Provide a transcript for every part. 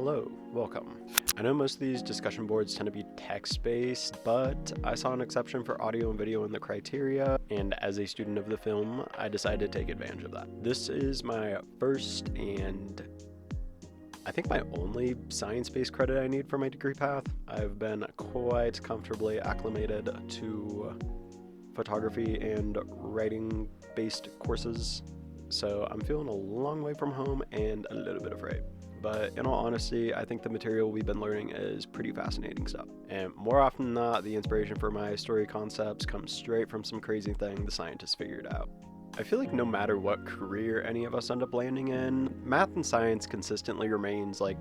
Hello, welcome. I know most of these discussion boards tend to be text-based, but I saw an exception for audio and video in the criteria, and as a student of the film, I decided to take advantage of that. This is my first and I think my only science-based credit I need for my degree path. I've been quite comfortably acclimated to photography and writing-based courses, so I'm feeling a long way from home and a little bit afraid. But in all honesty, I think the material we've been learning is pretty fascinating stuff. And more often than not, the inspiration for my story concepts comes straight from some crazy thing the scientists figured out. I feel like no matter what career any of us end up landing in, math and science consistently remains like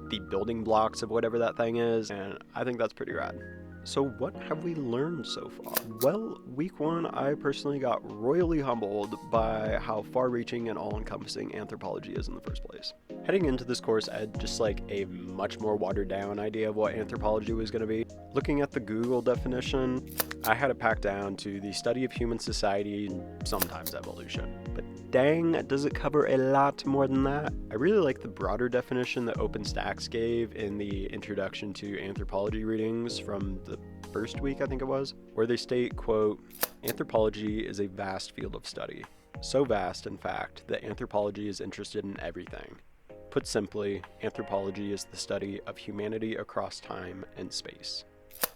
the building blocks of whatever that thing is, and I think that's pretty rad. So what have we learned so far? Well, week one, I personally got royally humbled by how far-reaching and all-encompassing anthropology is in the first place. Heading into this course, I had just like a much more watered-down idea of what anthropology was going to be. Looking at the Google definition, I had it packed down to the study of human society and sometimes evolution. But dang, does it cover a lot more than that? I really like the broader definition that OpenStax gave in the Introduction to Anthropology readings from the first week, I think it was, where they state, quote, "Anthropology is a vast field of study. So vast, in fact, that anthropology is interested in everything. Put simply, anthropology is the study of humanity across time and space."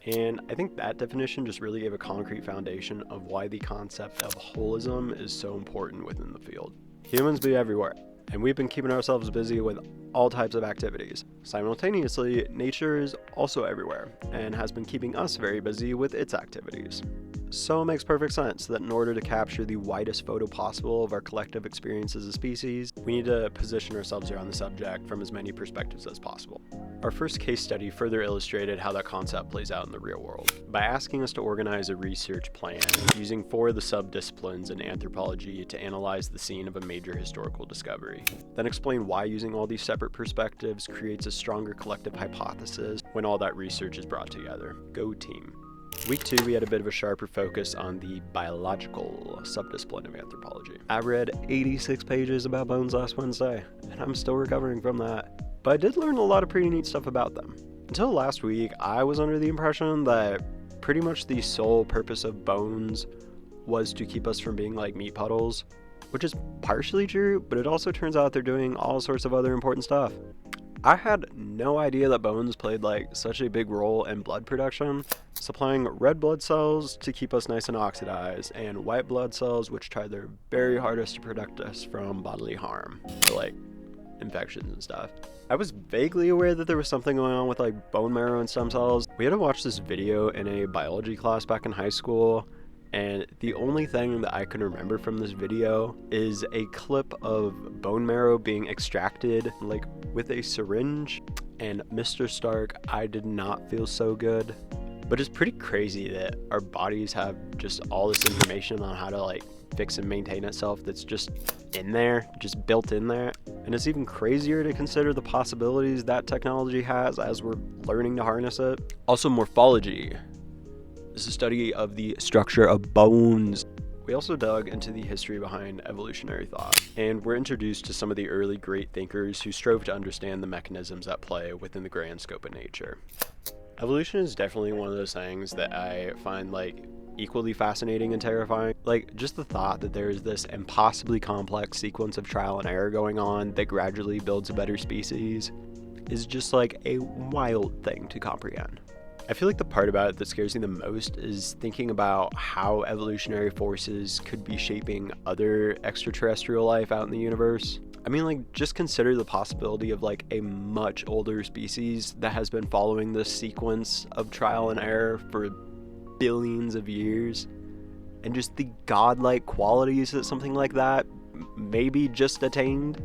And I think that definition just really gave a concrete foundation of why the concept of holism is so important within the field. Humans be everywhere, and we've been keeping ourselves busy with all types of activities. Simultaneously, nature is also everywhere, and has been keeping us very busy with its activities. So it makes perfect sense that in order to capture the widest photo possible of our collective experience as a species, we need to position ourselves around the subject from as many perspectives as possible. Our first case study further illustrated how that concept plays out in the real world, by asking us to organize a research plan using 4 of the subdisciplines in anthropology to analyze the scene of a major historical discovery. Then explain why using all these separate perspectives creates a stronger collective hypothesis when all that research is brought together. Go team. Week 2, we had a bit of a sharper focus on the biological subdiscipline of anthropology. I read 86 pages about bones last Wednesday, and I'm still recovering from that. But I did learn a lot of pretty neat stuff about them. Until last week, I was under the impression that pretty much the sole purpose of bones was to keep us from being like meat puddles, which is partially true, but it also turns out they're doing all sorts of other important stuff. I had no idea that bones played like such a big role in blood production, supplying red blood cells to keep us nice and oxidized, and white blood cells which try their very hardest to protect us from bodily harm, or like infections and stuff. I was vaguely aware that there was something going on with like bone marrow and stem cells. We had to watch this video in a biology class back in high school, and the only thing that I can remember from this video is a clip of bone marrow being extracted like with a syringe. And Mr. Stark, I did not feel so good. But it's pretty crazy that our bodies have just all this information on how to like fix and maintain itself that's just in there, just built in there. And it's even crazier to consider the possibilities that technology has as we're learning to harness it. Also, morphology is the study of the structure of bones. We also dug into the history behind evolutionary thought, and we're introduced to some of the early great thinkers who strove to understand the mechanisms at play within the grand scope of nature. Evolution is definitely one of those things that I find like equally fascinating and terrifying. Like just the thought that there's this impossibly complex sequence of trial and error going on that gradually builds a better species is just like a wild thing to comprehend. I feel like the part about it that scares me the most is thinking about how evolutionary forces could be shaping other extraterrestrial life out in the universe. I mean, like, just consider the possibility of like a much older species that has been following this sequence of trial and error for billions of years, and just the godlike qualities that something like that maybe just attained.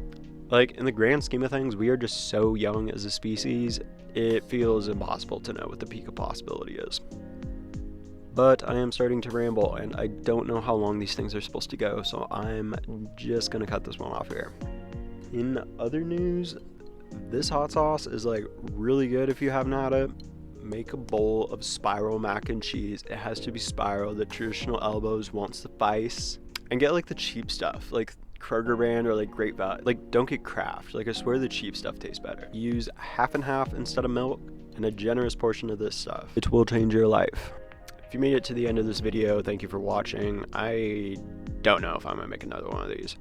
Like, in the grand scheme of things, we are just so young as a species, it feels impossible to know what the peak of possibility is. But I am starting to ramble, and I don't know how long these things are supposed to go, so I'm just gonna cut this one off here. In other news, this hot sauce is like really good if you haven't had it. Make a bowl of spiral mac and cheese. It has to be spiral, the traditional elbows won't suffice. And get like the cheap stuff, like Kroger brand or like Great Value. Like, don't get Kraft. Like, I swear the cheap stuff tastes better. Use half and half instead of milk and a generous portion of this stuff. It will change your life. If you made it to the end of this video, thank you for watching. I don't know if I'm gonna make another one of these.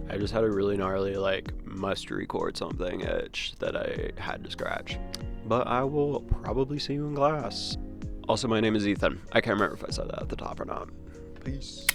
I just had a really gnarly, like, must record something itch that I had to scratch. But I will probably see you in class. Also, my name is Ethan. I can't remember if I said that at the top or not. Peace.